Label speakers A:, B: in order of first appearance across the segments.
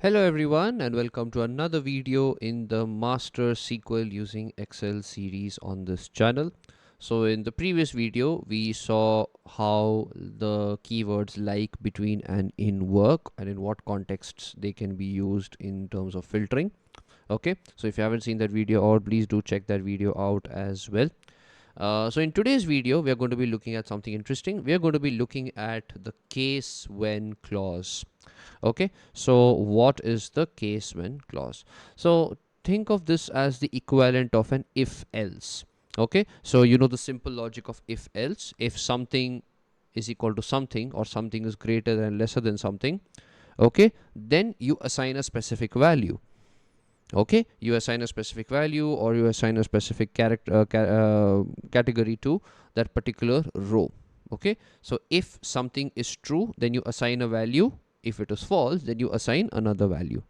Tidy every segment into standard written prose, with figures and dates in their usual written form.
A: Hello everyone and welcome to another video in the Master SQL using Excel series on this channel. So in the previous video we saw how the keywords like, between and in work and in what contexts they can be used in terms of filtering. Okay, so if you haven't seen that video out, please do check that video out as well. So in today's video we are going to be looking at something interesting. We are going to be looking at the case when clause. Okay, so what is the case when clause? So think of this as the equivalent of an if else. Okay, so you know the simple logic of if else. If something is equal to something or something is greater than lesser than something, okay, then you assign a specific value. Okay, you assign a specific value or you assign a specific category to that particular row. Okay, so if something is true, then you assign a value. If it is false, then you assign another value.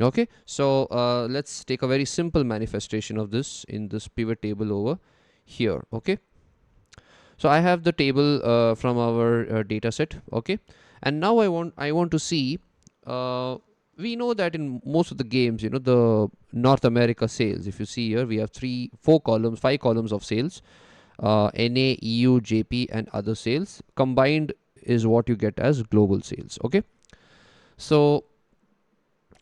A: Okay, so let's take a very simple manifestation of this in this pivot table over here. Okay, so I have the table from our data set. Okay, and now I want to see, uh, we know that in most of the games, you know, the North America sales, if you see here, we have 5 columns of sales, NA, EU, JP and other sales combined is what you get as global sales. Okay, so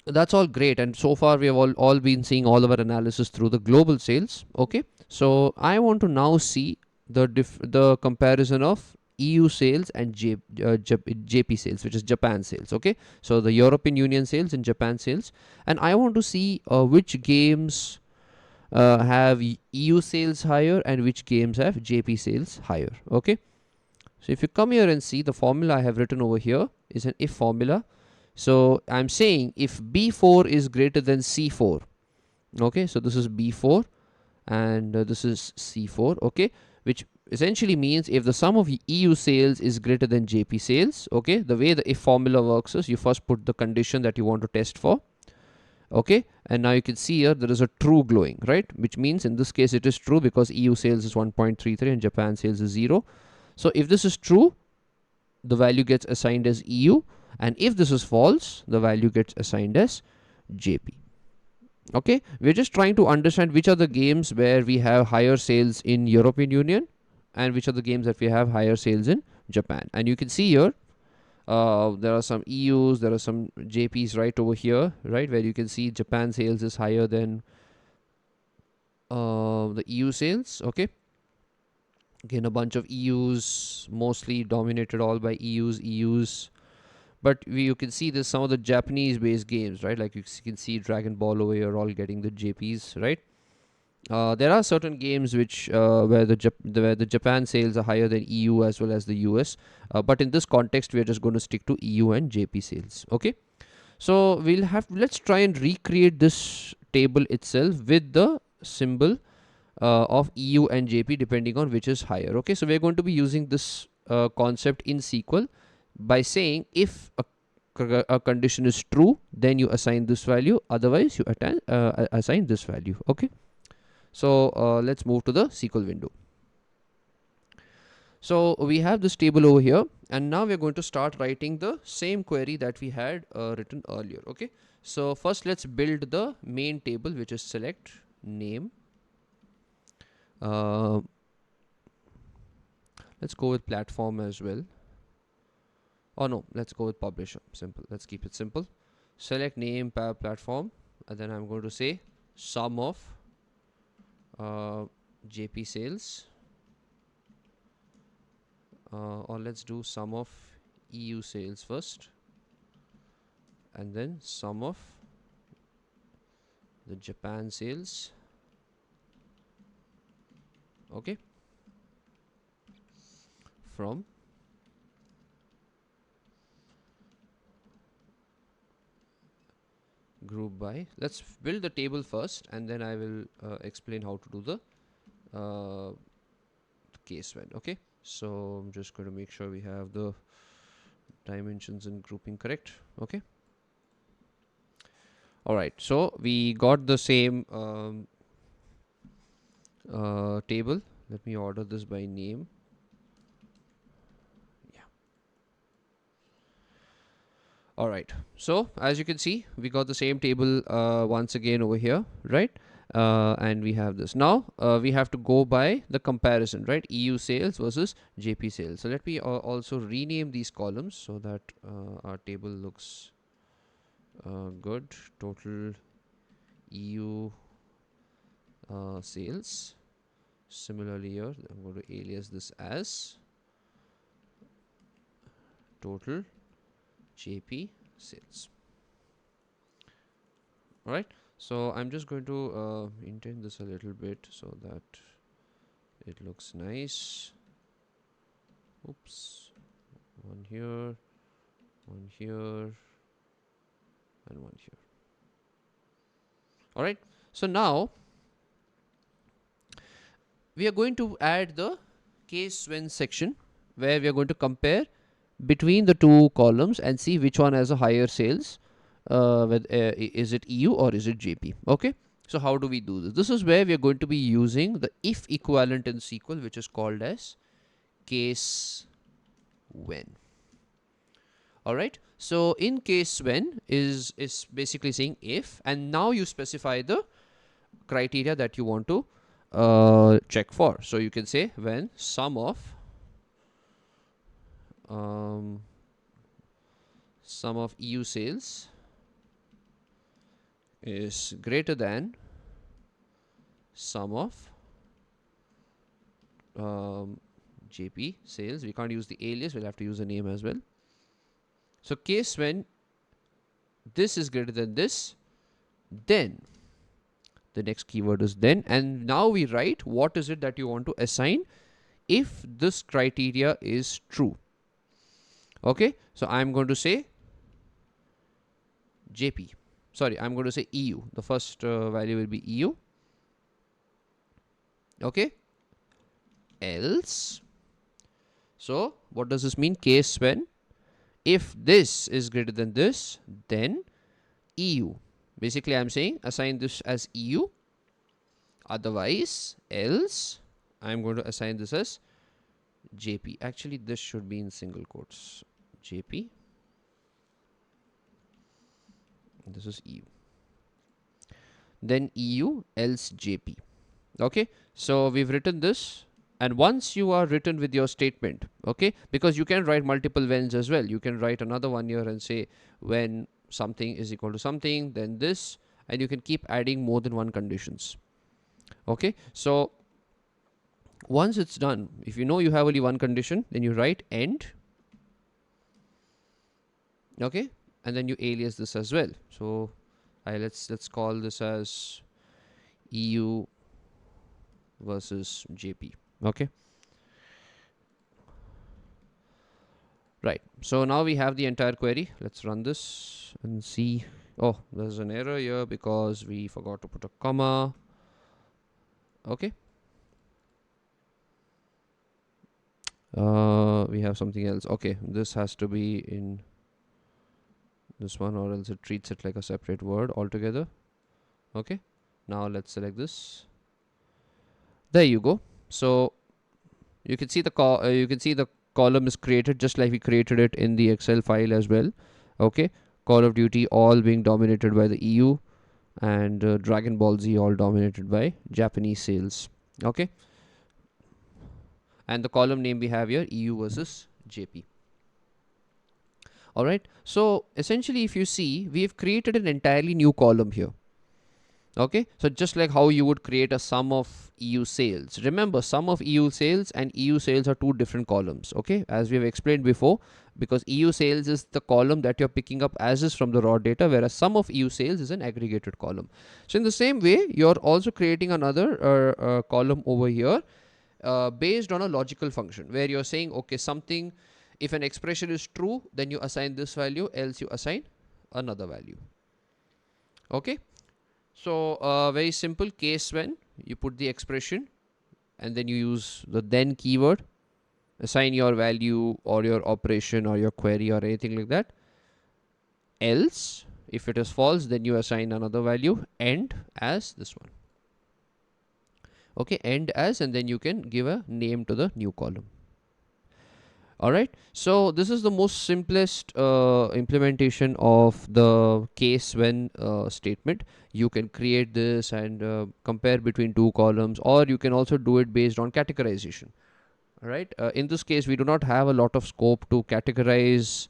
A: that's all great, and so far we have all been seeing all of our analysis through the global sales. Okay, so I want to now see the comparison of EU sales and JP sales, which is Japan sales. Okay, so the European Union sales and Japan sales, and I want to see which games have EU sales higher and which games have JP sales higher. Okay, so if you come here and see, the formula I have written over here is an if formula. So I'm saying if B4 is greater than C4, okay, so this is B4 and this is C4, okay, which essentially means if the sum of EU sales is greater than JP sales, okay, the way the if formula works is you first put the condition that you want to test for, okay, and now you can see here there is a true glowing, right, which means in this case it is true because EU sales is 1.33 and Japan sales is 0. So if this is true, the value gets assigned as EU, and if this is false, the value gets assigned as JP. Okay, we're just trying to understand which are the games where we have higher sales in European Union and which are the games that we have higher sales in Japan. And you can see here there are some EUs, there are some JPs right over here, right, where you can see Japan sales is higher than the EU sales. Okay, again a bunch of EUs, mostly dominated all by EUs. But you can see there's some of the Japanese based games, right, like you can see Dragon Ball over here all getting the JPs, right. There are certain games which where the Japan sales are higher than EU as well as the US, but in this context we are just going to stick to EU and JP sales. Okay, so let's try and recreate this table itself with the symbol of EU and JP depending on which is higher. Okay, so we're going to be using this concept in SQL by saying if a condition is true, then you assign this value, otherwise you assign this value. Okay, so let's move to the SQL window. So we have this table over here, and now we're going to start writing the same query that we had written earlier. Okay, so first let's build the main table, which is select name. uh, let's go with platform as well. Oh no, let's go with publisher. Simple, let's keep it simple. Select name, platform, and then I'm going to say sum of JP sales, or let's do sum of EU sales first, and then sum of the Japan sales. Okay, from group by. Let's build the table first, and then I will explain how to do the case when. Okay, so I'm just going to make sure we have the dimensions and grouping correct. Okay, all right, so we got the same table. Let me order this by name. Yeah, All right. So as you can see, we got the same table once again over here, right? And we have this. Now we have to go by the comparison, right? EU sales versus JP sales. So let me also rename these columns so that our table looks good. Total EU sales. Similarly here, I'm going to alias this as total JP sales. All right. So I'm just going to indent this a little bit so that it looks nice. Oops. One here, and one here. All right. So now we are going to add the case when section where we are going to compare between the two columns and see which one has a higher sales. Is it EU or is it JP? Okay. So how do we do this? This is where we are going to be using the if equivalent in SQL, which is called as case when. All right. So in case when is basically saying if, and now you specify the criteria that you want to check for. So you can say when sum of EU sales is greater than sum of JP sales. We can't use the alias, we'll have to use a name as well. So case when this is greater than this, then the next keyword is then, and now we write what is it that you want to assign if this criteria is true. Okay, so I'm going to say JP. Sorry, I'm going to say EU. The first value will be EU. Okay, else. So what does this mean? Case when if this is greater than this, then EU. Basically, I'm saying assign this as EU. Otherwise, else, I'm going to assign this as JP. Actually, this should be in single quotes. JP. This is EU. Then EU, else JP. Okay. So we've written this. And once you are written with your statement, okay, because you can write multiple whens as well. You can write another one here and say when something is equal to something, then this, and you can keep adding more than one conditions. Okay, so once it's done, if you know you have only one condition, then you write end. Okay, and then you alias this as well. So let's call this as EU versus JP. Okay, right. So now we have the entire query. Let's run this and see. Oh, there's an error here because we forgot to put a comma. Okay. We have something else. Okay, this has to be in this one, or else it treats it like a separate word altogether. Okay, now let's select this. There you go. So you can see the column is created just like we created it in the Excel file as well. Okay, Call of Duty all being dominated by the EU, and Dragon Ball Z all dominated by Japanese sales. Okay, and the column name we have here EU versus JP. All right, so essentially if you see, we have created an entirely new column here. Okay, so just like how you would create a sum of EU sales. Remember, sum of EU sales and EU sales are two different columns. Okay, as we have explained before, because EU sales is the column that you're picking up as is from the raw data, whereas sum of EU sales is an aggregated column. So in the same way, you're also creating another column over here based on a logical function where you're saying, okay, something, if an expression is true, then you assign this value, else you assign another value. Okay. So very simple case when you put the expression and then you use the then keyword, assign your value or your operation or your query or anything like that. Else, if it is false, then you assign another value, end as this one. Okay, end as, and then you can give a name to the new column. All right, so this is the most simplest implementation of the case when statement. You can create this and compare between two columns, or you can also do it based on categorization. All right, in this case we do not have a lot of scope to categorize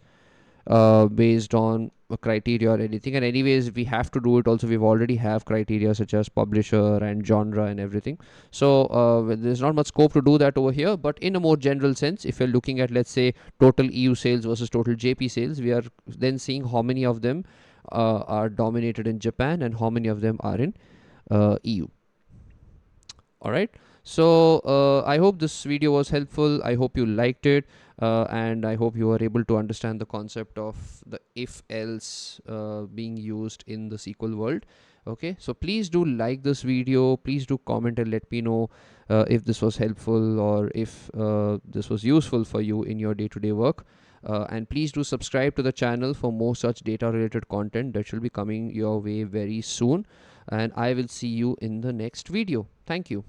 A: based on a criteria or anything, and anyways we have to do it also. We've already have criteria such as publisher and genre and everything, so there's not much scope to do that over here. But in a more general sense, if you're looking at, let's say, total EU sales versus total JP sales, we are then seeing how many of them are dominated in Japan and how many of them are in EU. All right, so I hope this video was helpful. I hope you liked it, and I hope you were able to understand the concept of the if else being used in the SQL world. Okay, so please do like this video, please do comment and let me know if this was helpful or if this was useful for you in your day-to-day work. And please do subscribe to the channel for more such data related content that should be coming your way very soon, and I will see you in the next video. Thank you.